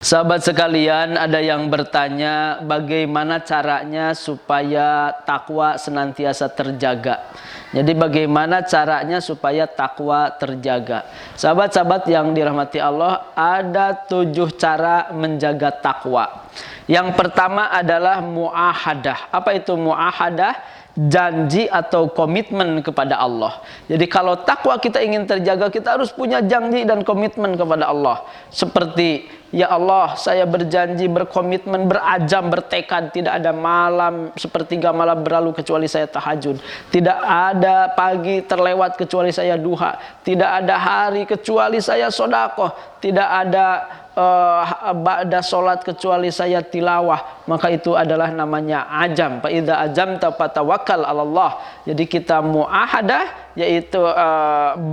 Sahabat sekalian, ada yang bertanya bagaimana caranya supaya takwa senantiasa terjaga. Jadi bagaimana caranya supaya takwa terjaga? Sahabat-sahabat yang dirahmati Allah, ada 7 cara menjaga takwa. Yang pertama adalah muahadah. Apa itu muahadah? Janji atau komitmen kepada Allah. Jadi kalau takwa kita ingin terjaga, kita harus punya janji dan komitmen kepada Allah. Seperti, ya Allah, saya berjanji, berkomitmen, berazam, bertekad, tidak ada malam sepertiga malam berlalu kecuali saya tahajud, tidak ada pagi terlewat kecuali saya duha, tidak ada hari kecuali saya sodakoh, tidak ada ba'da sholat kecuali saya tilawah. Maka itu adalah namanya ajam. Fa idza ajamta fatawakkal 'ala Allah. Jadi kita muahadah, yaitu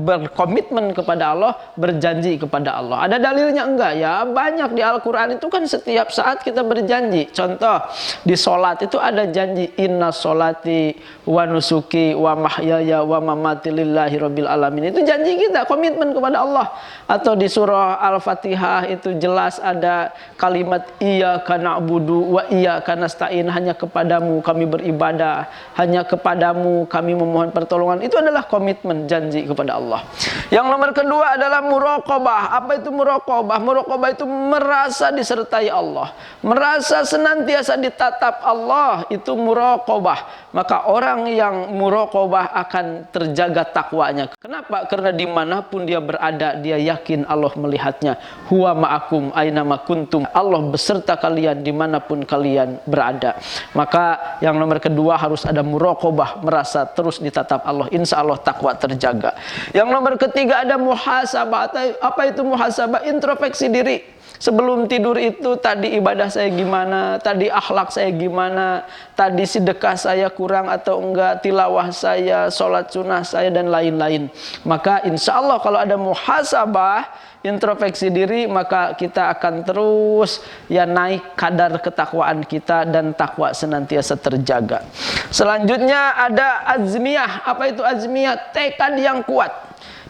berkomitmen kepada Allah, berjanji kepada Allah. Ada dalilnya enggak? Ya banyak di Al-Quran itu kan setiap saat kita berjanji. Contoh di sholat itu ada janji, inna sholati wa nusuki wa mahyaya wa mamati lillahi rabbil alamin. Itu janji kita, komitmen kepada Allah. Atau di surah Al-Fatihah itu jelas ada kalimat iyyaka na'budu wa iyyaka nasta'in, hanya kepadamu kami beribadah, hanya kepadamu kami memohon pertolongan. Itu adalah komitmen, janji kepada Allah. Yang nomor kedua adalah muraqabah. Apa itu muraqabah? Muraqabah itu merasa disertai Allah, merasa senantiasa ditatap Allah, itu muraqabah. Maka orang yang muraqabah akan terjaga takwanya. Kenapa? Karena dimanapun dia berada, dia yakin Allah melihatnya. Huwa ma'akum aynama kuntum. Allah beserta kalian dimanapun kalian berada. Maka yang nomor kedua harus ada muraqabah, merasa terus ditatap Allah. Insya Allah takwa terjaga. Yang nomor ketiga ada muhasabah. Apa itu muhasabah? Introspeksi diri. Sebelum tidur itu, tadi ibadah saya gimana, tadi akhlak saya gimana, tadi sedekah saya kurang atau enggak, tilawah saya, sholat sunnah saya, dan lain-lain. Maka insya Allah kalau ada muhasabah, introspeksi diri, maka kita akan terus ya naik kadar ketakwaan kita dan takwa senantiasa terjaga. Selanjutnya ada azmiyah. Apa itu azmiyah? Tekad yang kuat.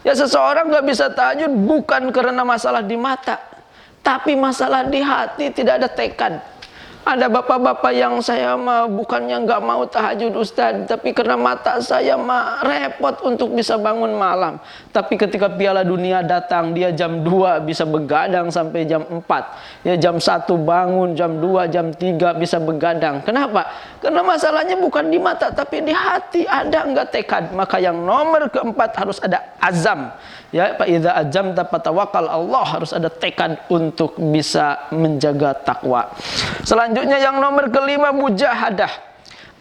Ya seseorang nggak bisa tahajud bukan karena masalah di mata, tapi masalah di hati, tidak ada tekad. Ada bapak-bapak yang saya mah bukannya nggak mau tahajud Ustadz, tapi karena mata saya mah repot untuk bisa bangun malam. Tapi ketika Piala Dunia datang, dia jam 2 bisa begadang sampai jam 4. Ya jam 1 bangun, jam 2, jam 3 bisa begadang. Kenapa? Karena masalahnya bukan di mata, tapi di hati. Ada nggak tekad? Maka yang nomor keempat harus ada azam. Ya, fa idza ajamta fatawakkal Allah, harus ada tekad untuk bisa menjaga takwa. Selanjutnya yang nomor kelima mujahadah.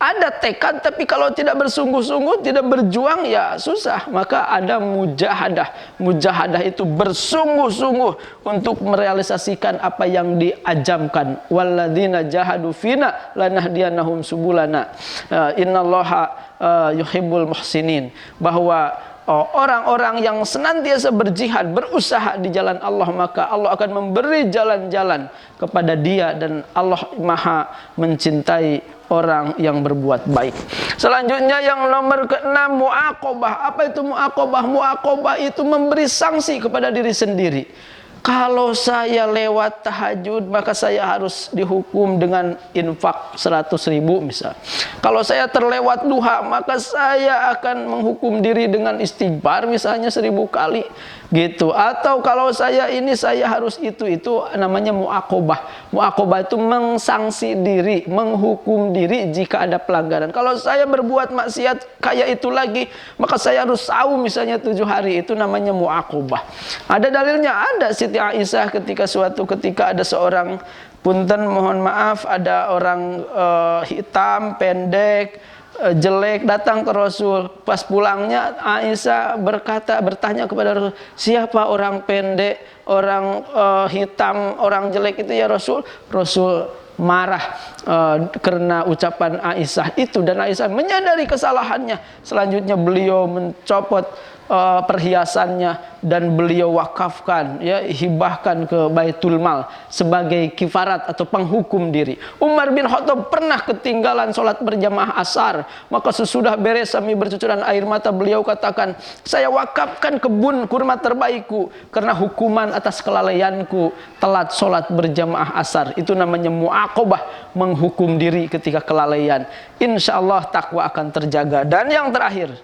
Ada tekad tapi kalau tidak bersungguh-sungguh, tidak berjuang ya susah. Maka ada mujahadah. Mujahadah itu bersungguh-sungguh untuk merealisasikan apa yang diajamkan. Walladzina jahadu fina lanahdiyannahum subulana. Innallaha yuhibbul muhsinin. Bahwa orang-orang yang senantiasa berjihad, berusaha di jalan Allah, maka Allah akan memberi jalan-jalan kepada dia, dan Allah maha mencintai orang yang berbuat baik. Selanjutnya yang nomor keenam muaqabah. Apa itu muaqabah? Muaqabah itu memberi sanksi kepada diri sendiri. Kalau saya lewat tahajud, maka saya harus dihukum dengan infak 100.000 misal. Kalau saya terlewat duha, maka saya akan menghukum diri dengan istighfar misalnya 1000 kali gitu. Atau kalau saya ini saya harus itu namanya muaqabah. Muaqabah itu mengsanksi diri, menghukum diri jika ada pelanggaran. Kalau saya berbuat maksiat kayak itu lagi, maka saya harus saum misalnya 7 hari. Itu namanya muaqabah. Ada dalilnya, ada. Siti Aisyah suatu ketika ada seorang, punten mohon maaf, ada orang hitam, pendek, jelek datang ke Rasul. Pas pulangnya Aisyah bertanya kepada Rasul, siapa orang pendek, orang hitam, orang jelek itu ya Rasul? Rasul marah karena ucapan Aisyah itu, dan Aisyah menyadari kesalahannya. Selanjutnya beliau mencopot perhiasannya dan beliau wakafkan, ya, hibahkan ke Baitul Mal sebagai kifarat atau penghukum diri. Umar bin Khattab pernah ketinggalan sholat berjamaah asar, maka sesudah beres sambil bercucuran air mata beliau katakan, saya wakafkan kebun kurma terbaikku karena hukuman atas kelalaianku telat sholat berjamaah asar. Itu namanya mu'aqobah, menghukum diri ketika kelalaian. Insya Allah takwa akan terjaga. Dan yang terakhir,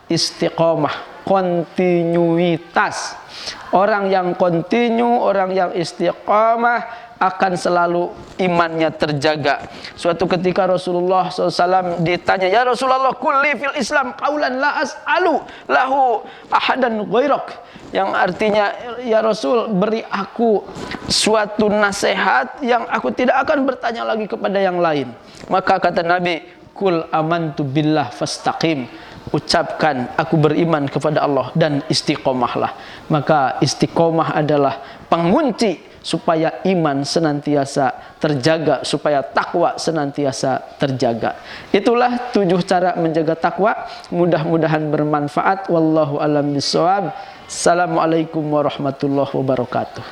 istiqomah, kontinuitas. Orang yang kontinu, orang yang istiqomah akan selalu imannya terjaga. Suatu ketika Rasulullah SAW ditanya, ya Rasulullah, kulli fil Islam qaulan la as'alu lahu ahadan ghairak. Yang artinya, ya Rasul, beri aku suatu nasihat yang aku tidak akan bertanya lagi kepada yang lain. Maka kata Nabi, kul amantu billah fastaqim. Ucapkan aku beriman kepada Allah dan istiqomahlah. Maka istiqomah adalah pengunci supaya iman senantiasa terjaga, supaya takwa senantiasa terjaga. Itulah 7 cara menjaga takwa. Mudah-mudahan bermanfaat. Wallahu a'lam bishawab. Assalamualaikum warahmatullahi wabarakatuh.